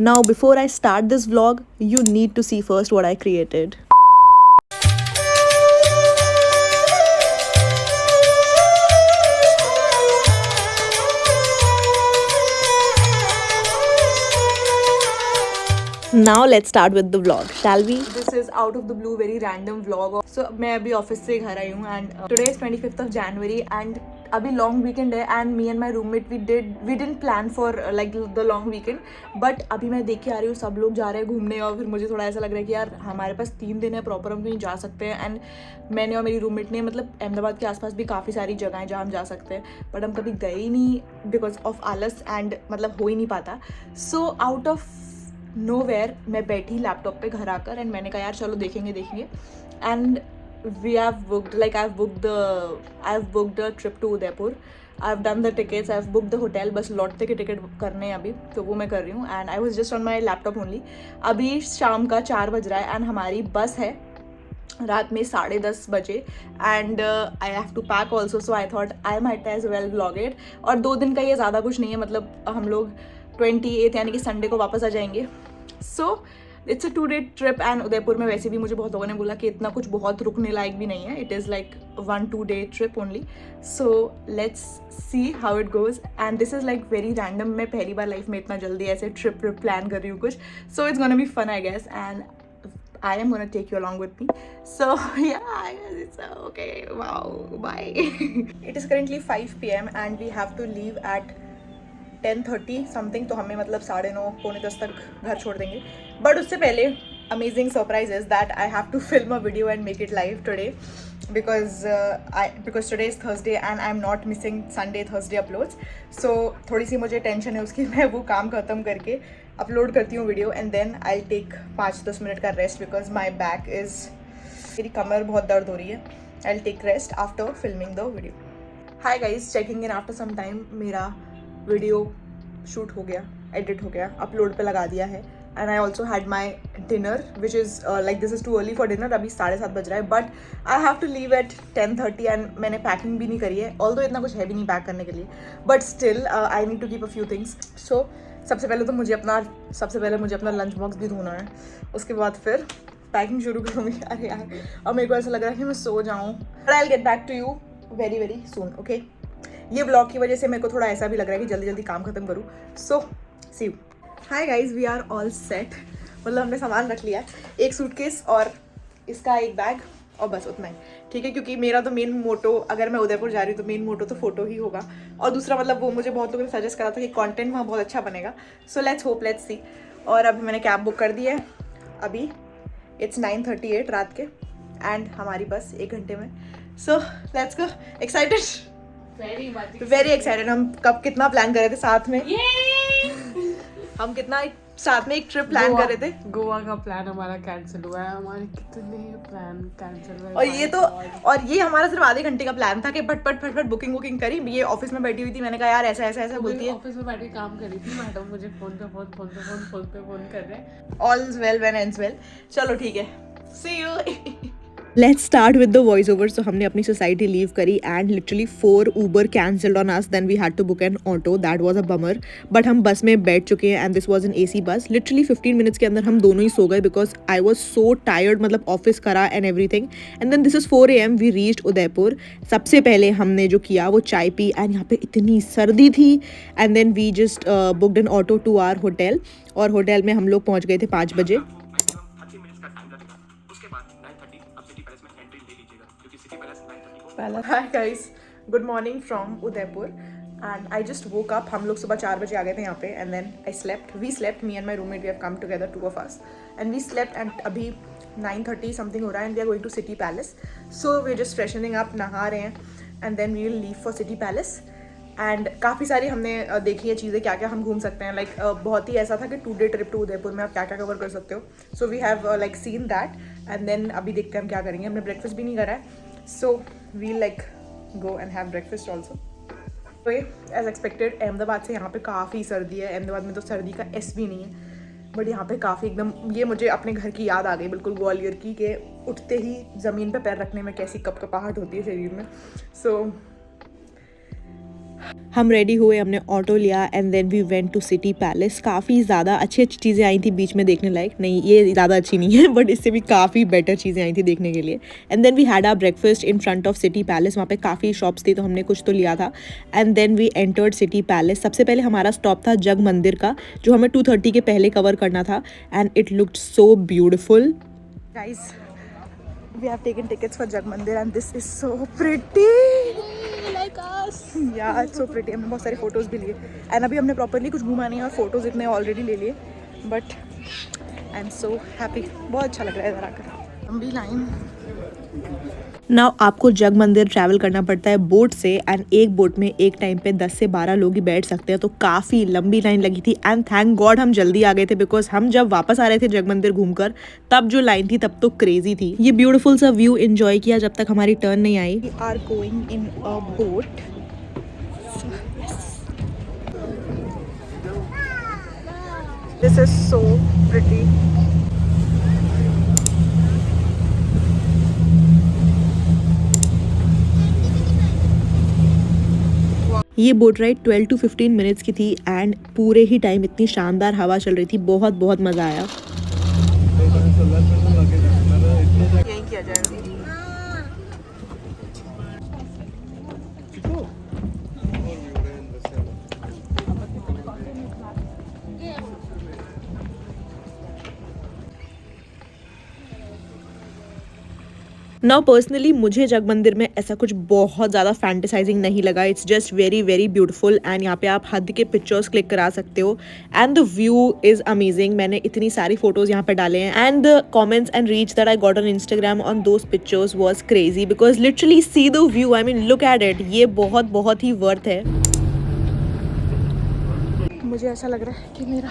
Now, before I start this vlog, you need to see first what I created. Now let's start with the vlog, shall we? This is out of the blue, very random vlog. So मैं अभी office से घर आई हूँ and today is 25th of January and अभी long weekend है and me and my roommate we didn't plan for like the long weekend but अभी मैं देख के आ रही हूँ सब लोग जा रहे हैं घूमने और फिर मुझे थोड़ा ऐसा लग रहा है कि यार हमारे पास 3 दिन है प्रॉपर, हम कहीं जा सकते हैं एंड मैंने और मेरी रूममेट ने मतलब अहमदाबाद के आसपास भी काफ़ी सारी जगह हैं जहाँ हम जा सकते हैं बट हम कभी गए ही नहीं बिकॉज ऑफ आलस एंड मतलब हो ही नहीं पाता. सो आउट ऑफ नोवेयर मैं बैठी लैपटॉप पे घर आकर एंड मैंने कहा यार चलो देखेंगे and we have booked like I've booked a trip to Udaipur. I've done the tickets, I've booked the hotel. बस लौटते के टिकट करने हैं अभी तो वो मैं कर रही हूँ and I was just on my laptop only. अभी शाम का 4 बज रहा है and हमारी बस है रात में 10:30 बजे and I have to pack also so I thought I might as well vlog it. और 2 दिन का ये ज़्यादा कुछ नहीं है, मतलब हम लोग 28 यानी कि संडे को वापस आ जाएंगे. So it's a 2-day trip and Udaipur में वैसे भी मुझे बहुत लोगों ने बोला कि इतना कुछ बहुत रुकने लायक भी नहीं है. It is like 1-2 day trip only. So let's see how it goes and this is like very random. मैं पहली बार लाइफ में इतना जल्दी ऐसे ट्रिप प्लान कर रही हूँ कुछ. So it's gonna be fun I guess and I am gonna take you along with me. So yeah, it's okay. Wow, bye. It is currently 5 PM and we have to leave at 10:30 something. तो हमें मतलब 9:30 पौने 10 तक घर छोड़ देंगे. But उससे पहले amazing surprise is that I have to film a video and make it live today because today is Thursday and I am not missing Sunday Thursday uploads. So थोड़ी सी मुझे टेंशन है उसकी. मैं वो काम ख़त्म करके अपलोड करती हूँ video and then I take 5-10 minute का rest because my back is, मेरी कमर बहुत दर्द हो रही है. I take rest after filming the video. Hi guys, checking in after some time. मेरा वीडियो शूट हो गया, एडिट हो गया, अपलोड पे लगा दिया है and I also had my dinner which is like this is too early for dinner. अभी 7:30 बज रहा है but I have to leave at 10:30 and मैंने पैकिंग भी नहीं करी है. ऑल्दो इतना कुछ है भी नहीं पैक करने के लिए but still I need to keep a few things. So सबसे पहले मुझे अपना लंच बॉक्स भी धोना है, उसके बाद फिर पैकिंग शुरू करूँगी. अरे यार अब मेरे को ऐसा लग रहा है कि मैं सो जाऊँ. But I will get back to you very very soon. Okay, ये ब्लॉग की वजह से मेरे को थोड़ा ऐसा भी लग रहा है कि जल्दी जल्दी काम खत्म करूँ. So see you. Hi guys, we are all set. मतलब हमने सामान रख लिया, एक सूटकेस और इसका एक बैग और बस उतना ही. ठीक है, क्योंकि मेरा तो मेन मोटो, अगर मैं उदयपुर जा रही हूँ तो मेन मोटो तो फोटो ही होगा और दूसरा मतलब वो मुझे बहुत लोगों ने सजेस्ट करा था कि कंटेंट वहाँ बहुत अच्छा बनेगा. So let's hope, let's see. और अभी मैंने कैब बुक कर दी है. अभी इट्स 9:38 रात के एंड हमारी बस 1 घंटे में. So let's go. Excited, very excited. हम कब कितना प्लान कर रहे थे साथ में, हम कितना साथ में एक ट्रिप प्लान कर रहे थे. गोवा का प्लान हमारा कैंसिल हुआ है. हमारे कितने प्लान कैंसिल हुए. और ये हमारा सिर्फ आधे घंटे का प्लान था कि फट बुकिंग करी. ये ऑफिस में बैठी हुई थी, मैंने कहा यार ऐसा बोलती है. ऑफिस में बैठ के काम कर रही थी मैडम, मुझे फोन पे फोन कर रहे हैं. All is well when ends well. चलो ठीक है, सी you. Let's start with the voiceover. So हमने अपनी society leave करी and literally 4 Uber cancelled on us. Then we had to book an auto. That was a bummer. But हम बस में बैठ चुके हैं and this was an AC bus. Literally 15 minutes के अंदर हम दोनों ही सो गए because I was so tired. मतलब ऑफिस करा and everything. And then this is 4 AM. We reached Udaipur. सबसे पहले हमने जो किया वो चाय पी and यहाँ पे इतनी सर्दी थी. And then we just booked an auto to our hotel. और होटल में हम लोग पहुँच गए थे 5 बजे. Hi guys, good morning from Udaipur and I just woke up. हम लोग सुबह 4 बजे आ गए थे यहाँ पे and then we slept, me and my roommate, we have come together, 2 of us, and we slept and अभी 9:30 something हो रहा है and we are going to City Palace. So we're just freshening up, नहा रहे हैं and then we will leave for City Palace. And काफ़ी सारी हमने देखी है चीज़ें, क्या क्या हम घूम सकते हैं. लाइक बहुत ही ऐसा था कि 2-day ट्रिप टू उदयपुर में आप क्या क्या कवर कर सकते हो. So we have like seen that and then अभी देखते हैं हम क्या करेंगे. हमने ब्रेकफास्ट भी नहीं करा है. So we like go and have breakfast also. तो ये एज एक्सपेक्टेड अहमदाबाद से यहाँ पे काफ़ी सर्दी है. अहमदाबाद में तो सर्दी का एस भी नहीं है बट यहाँ पे काफ़ी एकदम, ये मुझे अपने घर की याद आ गई बिल्कुल ग्वालियर की, कि उठते ही ज़मीन पे पैर रखने में कैसी कपकपाहट होती है शरीर में. सो हम रेडी हुए, हमने ऑटो लिया and then we went to city palace. काफ़ी ज़्यादा अच्छी अच्छी चीज़ें आई थी बीच में देखने लायक। नहीं, ये ज़्यादा अच्छी नहीं है बट इससे भी काफ़ी बेटर चीज़ें आई थी देखने के लिए। And then we had our breakfast in front of city palace. वहाँ पे काफ़ी शॉप्स थी तो हमने कुछ तो लिया था। And then we entered city palace. सबसे पहले हमारा स्टॉप था जग मंदिर का, जो हमें 2:30 के पहले कवर करना था and it looked so beautiful. Guys, we have taken tickets for Jug Mandir and this is so pretty like us. Yeah, it's so pretty. हमने बहुत सारे फोटोज भी लिए एंड अभी हमने प्रॉपरली कुछ घूमा नहीं है और फोटोज इतने ऑलरेडी ले लिए, but I am so happy. बहुत अच्छा लग रहा है इधर आकर। लंबी लाइन। नाउ आपको जग मंदिर ट्रैवल करना पड़ता है बोट से एंड एक बोट में एक टाइम पे 10 से 12 लोग ही बैठ सकते हैं, तो काफ़ी लंबी लाइन लगी थी एंड थैंक गॉड हम जल्दी आ गए थे, बिकॉज हम जब वापस आ रहे थे जग मंदिर घूमकर तब जो लाइन थी तब तो क्रेजी थी। ये ब्यूटीफुल सा व्यू एंजॉय किया जब तक हमारी टर्न नहीं आई। We are going in a boat. This is so pretty. ये बोट राइड 12 to 15 मिनट्स की थी एंड पूरे ही टाइम इतनी शानदार हवा चल रही थी, बहुत बहुत मज़ा आया। यही किया जाएगा। नाउ पर्सनली मुझे जग मंदिर में ऐसा कुछ बहुत ज़्यादा फैंटेसाइजिंग नहीं लगा। It's just very very beautiful and यहाँ पे आप हद के पिक्चर्स क्लिक करा सकते हो and the view is amazing. मैंने इतनी सारी फोटोज़ यहाँ पे डाले हैं and the comments and reach that I got on Instagram on those pictures was crazy, because literally see the view, I mean look at it. ये बहुत बहुत ही वर्थ है। मुझे ऐसा लग रहा है कि मेरा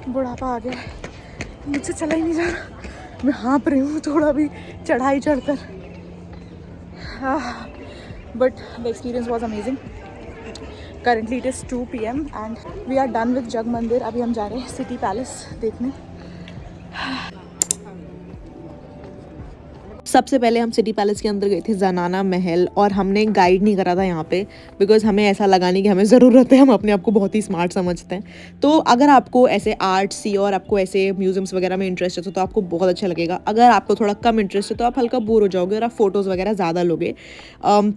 बुढ़ापा आ गया है, मुझसे चला ही नहीं जा रहा। मैं हाँप रही हूँ थोड़ा भी चढ़ाई चढ़कर, but the experience was amazing. Currently it is 2 PM and we are done with Jag Mandir. अभी हम जा रहे हैं सिटी पैलेस देखने। सबसे पहले हम सिटी पैलेस के अंदर गए थे ज़नाना महल, और हमने गाइड नहीं करा था यहाँ पे, बिकॉज हमें ऐसा लगा नहीं कि हमें ज़रूरत है, हम अपने आप को बहुत ही स्मार्ट समझते हैं। तो अगर आपको ऐसे आर्ट सी और आपको ऐसे म्यूजियम्स वगैरह में इंटरेस्ट है तो आपको बहुत अच्छा लगेगा। अगर आपको थोड़ा कम इंटरेस्ट है तो आप हल्का बोर हो जाओगे और आप फोटोज़ वगैरह ज़्यादा लोगे।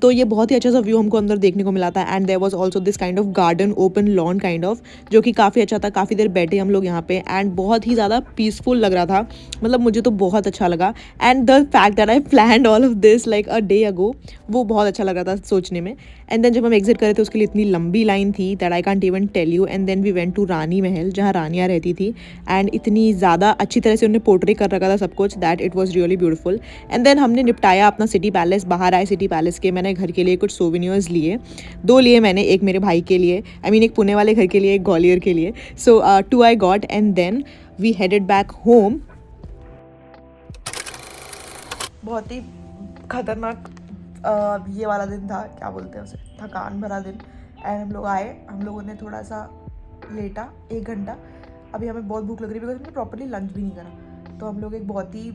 तो ये बहुत ही अच्छा सा व्यू हमको अंदर देखने को मिला था and there was also this kind of garden, open lawn kind of, जो कि काफ़ी अच्छा था। काफ़ी देर बैठे हम लोग यहाँ पे एंड बहुत ही ज़्यादा पीसफुल लग रहा था, मतलब मुझे तो बहुत अच्छा लगा। And the fact that I planned all of this like a day ago, वो बहुत अच्छा लग रहा था सोचने में। एंड देन जब हम एग्जिट कर रहे थे उसके लिए इतनी लंबी लाइन थी that I can't even tell you. And then we went to Rani Mahal, जहाँ रानियाँ रहती थी एंड इतनी ज़्यादा अच्छी तरह से उन्होंने पोर्ट्रे कर रखा था सब कुछ, that it was really beautiful. And then हमने निपटाया अपना सिटी पैलेस, बाहर आए सिटी पैलेस के। मैंने घर के लिए कुछ सोवेनियर्स लिए, 2 लिए मैंने, एक मेरे भाई के लिए, आई मीन एक पुणे वाले घर के लिए, एक ग्वालियर के लिए। So 2 I got and then we headed back home. बहुत ही खतरनाक ये वाला दिन था, क्या बोलते हैं उसे, थकान भरा दिन। एंड हम लोग आए, हम लोगों ने थोड़ा सा लेटा 1 घंटा। अभी हमें बहुत भूख लग रही है बिकॉज हमने प्रॉपर्ली लंच भी नहीं करा। तो हम लोग एक बहुत ही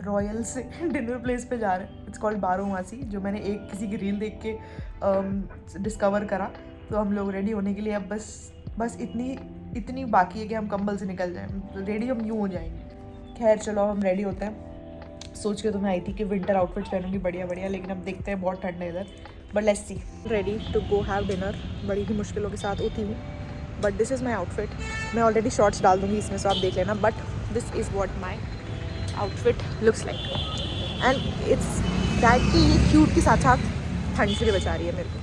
रॉयल से डिनर प्लेस पे जा रहे हैं। इट्स कॉल्ड बारोमासी, जो मैंने एक किसी की रील देख के डिस्कवर करा। तो हम लोग रेडी होने के लिए अब बस इतनी बाकी है कि हम कंबल से निकल जाएं। रेडी हम यूँ हो जाएंगे। खैर चलो हम रेडी होते हैं। सोच के तो मैं आई थी कि विंटर आउटफिट्स पहनूंगी बढ़िया बढ़िया, लेकिन अब देखते हैं, बहुत ठंड है इधर। But let's see. Ready to go have dinner, बड़ी ही मुश्किलों के साथ होती हूँ, but this is my outfit. मैं ऑलरेडी शॉर्ट्स डाल दूँगी इसमें, सो आप देख लेना, but this is what my outfit looks like. And it's that कि ये क्यूट के साथ साथ ठंड से भी बचा रही है मेरे को।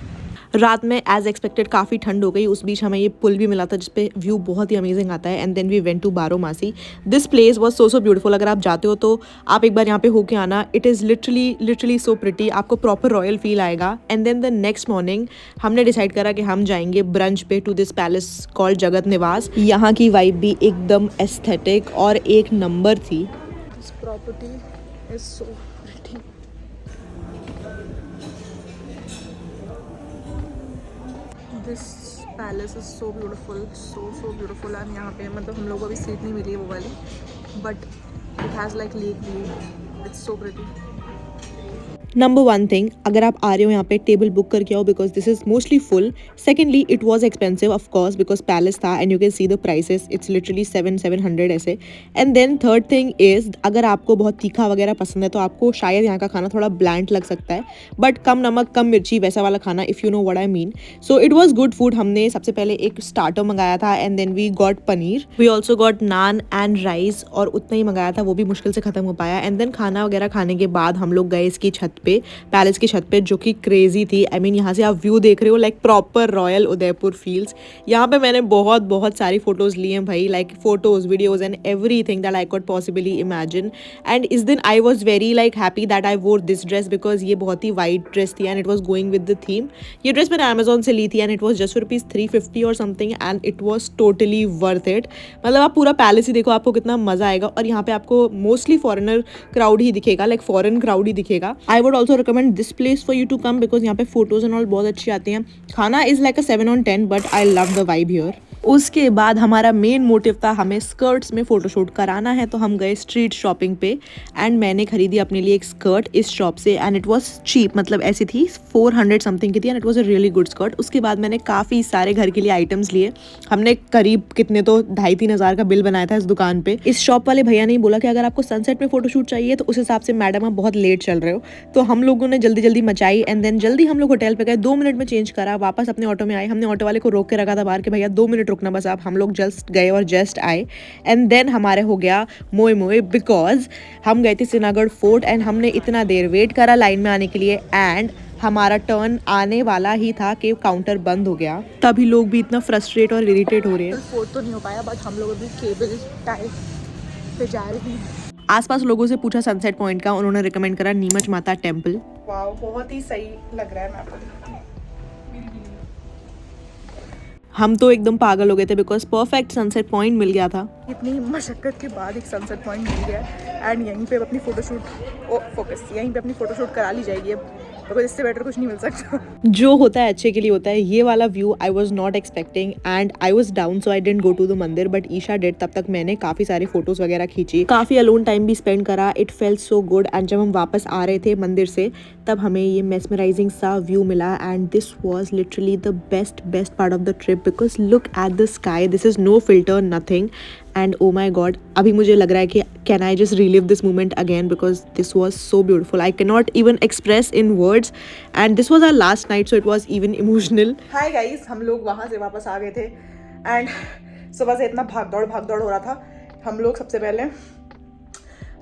रात में एज एक्सपेक्टेड काफ़ी ठंड हो गई। उस बीच हमें ये पुल भी मिला था जिसपे व्यू बहुत ही अमेजिंग आता है। And then we went to Baromasi. This place was so beautiful. अगर आप जाते हो तो आप एक बार यहाँ पे होके आना। It is literally so pretty, आपको प्रॉपर रॉयल फील आएगा। And then the next morning हमने डिसाइड करा कि हम जाएंगे ब्रंच पे टू दिस पैलेस कॉल्ड जगत निवास। यहाँ की वाइब भी एकदम एस्थेटिक और एक नंबर थी। This property is so pretty. This palace is so beautiful, so beautiful. And यहाँ पे मतलब हम लोगों को अभी सीट नहीं मिली है वो वाली, but it has like lake view, it's so pretty. Number 1 thing, अगर आप आ रहे हो यहाँ पे टेबल बुक करके आओ because this is mostly full. Secondly it was expensive of course because palace था and you can see the prices, it's literally 700 ऐसे. And then third thing is, अगर आपको बहुत तीखा वगैरह पसंद है तो आपको शायद यहाँ का खाना थोड़ा ब्लैंड लग सकता है, बट कम नमक कम मिर्ची वैसा वाला खाना, if you know what I mean. So it was good food. हमने सबसे पहले एक स्टार्टर मंगाया था and then we got paneer, we also got naan and rice, और उतना ही मंगाया था, वो भी मुश्किल से खत्म हो पाया. एंड देन खाना वगैरह खाने के बाद हम लोग गए इसकी छत पे, पैलेस की छत पे, जो कि क्रेजी थी. आई मीन यहाँ से आप व्यू देख रहे हो like proper royal Udaipur feels. यहाँ पे मैंने बहुत सारी फोटोज ली हैं भाई, like photos videos and everything that I could possibly imagine. And इस दिन I was very like happy that I वोर दिस ड्रेस बिकॉज ये बहुत ही वाइट ड्रेस थी and it was going with the theme. ये dress मैंने Amazon से ली थी and it was just rupees 350 और something and it was totally worth it. मतलब आप पूरा पैलेस ही देखो, आपको कितना मजा आएगा. और यहाँ पे आपको मोस्टली फॉरेनर क्राउड ही दिखेगा, लाइक फॉरेन क्राउड ही दिखेगा. I would also recommend this place for you to come because यहाँ पे फोटोज एंड ऑल बहुत अच्छी आती हैं. खाना is like a 7 on 10 but I love the vibe here. उसके बाद हमारा मेन मोटिव था हमें स्कर्ट्स में फ़ोटोशूट कराना है, तो हम गए स्ट्रीट शॉपिंग पे एंड मैंने खरीदी अपने लिए एक स्कर्ट इस शॉप से एंड इट वाज चीप, मतलब ऐसी थी 400 समथिंग की थी and it was a really good skirt. उसके बाद मैंने काफ़ी सारे घर के लिए आइटम्स लिए. हमने करीब कितने तो 2,500-3 हज़ार का बिल बनाया था इस दुकान पे. इस शॉप वाले भैया ने बोला कि अगर आपको सनसेट में फ़ोटोशूट चाहिए तो उस हिसाब से मैडम आप बहुत लेट चल रहे हो. तो हम लोगों ने जल्दी मचाई एंड देन जल्दी हम लोग होटल पे गए, 2 मिनट में चेंज करा, वापस अपने ऑटो में आए. हमने ऑटो वाले को रोक के रखा था बाहर कि भैया 2 मिनट रुकना बस आप. हम लोग जस्ट गए और जस्ट आए एंड देन हमारे हो गया मोए बिकॉज हम गए थे सिनागढ़ फोर्ट एंड हमने इतना देर वेट करा लाइन में आने के लिए एंड हमारा टर्न आने वाला ही था कि काउंटर बंद हो गया. तभी लोग भी इतना फ्रस्ट्रेट और इरिटेट हो रहे हैं. फोर्ट तो नहीं हो पाया बट हम लोग अभी केबल टाइप पे जा रहे हैं. आसपास लोगों से पूछा सनसेट पॉइंट का, उन्होंने रिकमेंड करा नीमच माता टेम्पल. वाओ, बहुत ही सही लग रहा है. मैं आपको हम तो एकदम पागल हो गए थे बिकॉज परफेक्ट सनसेट पॉइंट मिल गया था. इतनी मशक्क़त के बाद एक सनसेट पॉइंट मिल गया एंड यहीं पे अपनी फ़ोटोशूट करा ली जाएगी अब, बिकॉज इससे बेटर कुछ नहीं मिल सकता. जो होता है अच्छे के लिए होता है. ये वाला view I was not expecting and I was down so I didn't go to the mandir but Isha did. तब तक मैंने काफ़ी सारे फोटोज़ वगैरह खींची, काफ़ी अलोन टाइम भी स्पेंड करा. It felt so good and जब हम वापस आ रहे थे मंदिर से तब हमें ये मेस्मराइजिंग सा व्यू मिला and this was literally the best part of the trip because look at the sky, this is no filter nothing and oh my god. अभी मुझे लग रहा है कि can I just relive this moment again because this was so beautiful. I can not even express in words and this was our last night so it was even emotional. Hi guys, हम लोग वहाँ से वापस आ गए थे and सुबह से इतना भाग दौड़ हो रहा था. हम लोग सबसे पहले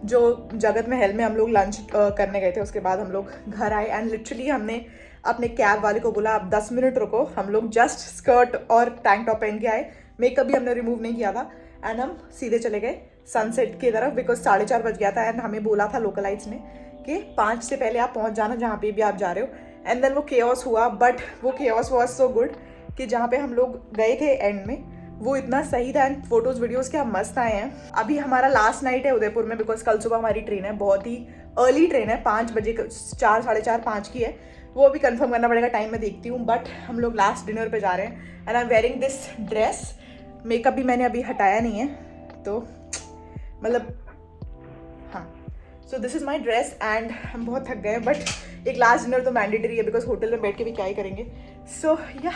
जो जगत महल में हम लोग लंच करने गए थे, उसके बाद हम लोग घर आए एंड लिटरली हमने अपने कैब वाले को बोला आप 10 मिनट रुको. हम लोग जस्ट स्कर्ट और टैंक टॉप पहन के आए, मेकअप भी हमने रिमूव नहीं किया था एंड हम सीधे चले गए सनसेट की तरफ बिकॉज 4:30 बज गया था एंड हमें बोला था लोकलाइट्स ने कि 5 से पहले आप पहुंच जाना जहाँ पे भी आप जा रहे हो. एंड देन वो केओस हुआ बट वो केओस वॉज सो गुड कि जहाँ पे हम लोग गए थे एंड में वो इतना सही था एंड फोटोज़ वीडियोज़ क्या मस्त आए हैं. अभी हमारा लास्ट नाइट है उदयपुर में बिकॉज कल सुबह हमारी ट्रेन है, बहुत ही अर्ली ट्रेन है, 5 बजे, 4, 4:30, 5 की है. वो अभी कंफर्म करना पड़ेगा, टाइम में देखती हूँ. बट हम लोग लास्ट डिनर पे जा रहे हैं and I am wearing this dress. Makeup भी मैंने अभी हटाया नहीं है तो मतलब हाँ. So this is my dress and हम बहुत थक गए बट एक लास्ट डिनर तो मैंडेटरी है बिकॉज होटल में बैठ के भी क्या ही करेंगे. सो या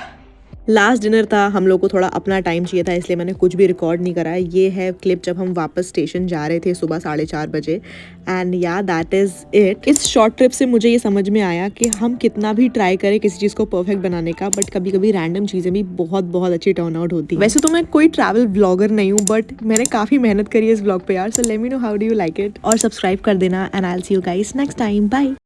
लास्ट डिनर था, हम लोग को थोड़ा अपना टाइम चाहिए था इसलिए मैंने कुछ भी रिकॉर्ड नहीं करा. ये है क्लिप जब हम वापस स्टेशन जा रहे थे सुबह 4:30 बजे एंड या दैट इज़ इट. इस शॉर्ट ट्रिप से मुझे ये समझ में आया कि हम कितना भी ट्राई करें किसी चीज़ को परफेक्ट बनाने का बट कभी कभी रैंडम चीज़ें भी बहुत अच्छी टर्न आउट होती हैं. वैसे तो मैं कोई ट्रैवल ब्लॉगर नहीं हूँ बट मैंने काफ़ी मेहनत करी है इस ब्लॉग पे यार. So let me know how do you like it और सब्सक्राइब कर देना and I will see you guys next time. Bye.